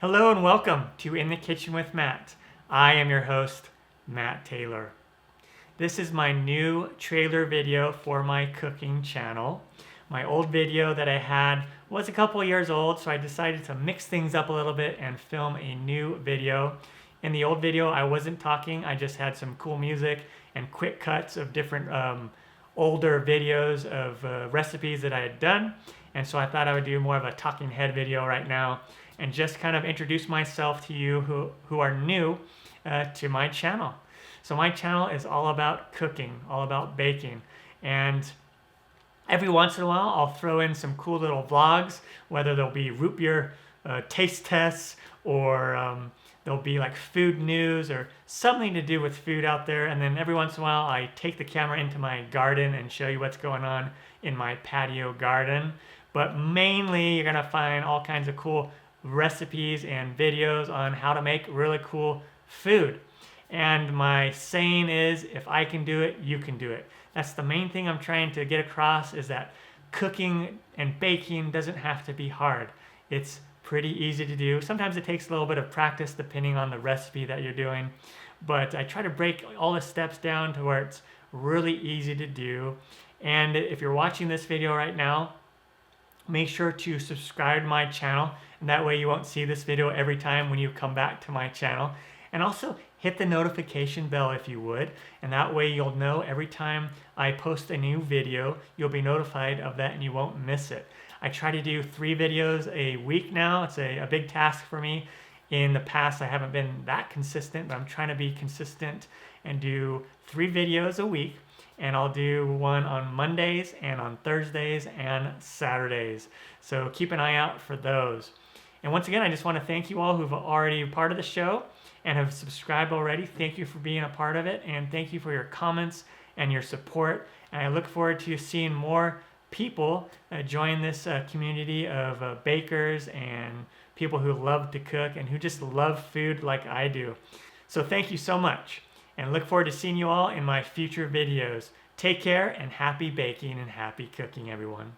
Hello and welcome to In the Kitchen with Matt. I am your host, Matt Taylor. This is my new trailer video for my cooking channel. My old video that I had was a couple years old, so I decided to mix things up a little bit and film a new video. In the old video, I wasn't talking, I just had some cool music and quick cuts of different older videos of recipes that I had done. And so I thought I would do more of a talking head video right now and just kind of introduce myself to you who are new to my channel. So my channel is all about cooking, all about baking. And every once in a while, I'll throw in some cool little vlogs, whether they'll be root beer taste tests or there'll be like food news or something to do with food out there. And then every once in a while, I take the camera into my garden and show you what's going on in my patio garden. But mainly, you're gonna find all kinds of cool recipes and videos on how to make really cool food. And my saying is, if I can do it, you can do it. That's the main thing I'm trying to get across, is that cooking and baking doesn't have to be hard. It's pretty easy to do. Sometimes it takes a little bit of practice depending on the recipe that you're doing, but I try to break all the steps down to where it's really easy to do. And if you're watching this video right now, make sure to subscribe to my channel, and that way you won't see this video every time when you come back to my channel. And also hit the notification bell if you would, and that way you'll know every time I post a new video, you'll be notified of that and you won't miss it. I try to do 3 videos a week now. It's a big task for me. In the past, I haven't been that consistent, but I'm trying to be consistent and do 3 videos a week. And I'll do one on Mondays and on Thursdays and Saturdays. So keep an eye out for those. And once again, I just want to thank you all who've already been part of the show and have subscribed already. Thank you for being a part of it, and thank you for your comments and your support. And I look forward to seeing more people join this community of bakers and people who love to cook and who just love food like I do. So thank you so much, and look forward to seeing you all in my future videos. Take care, and happy baking and happy cooking, everyone.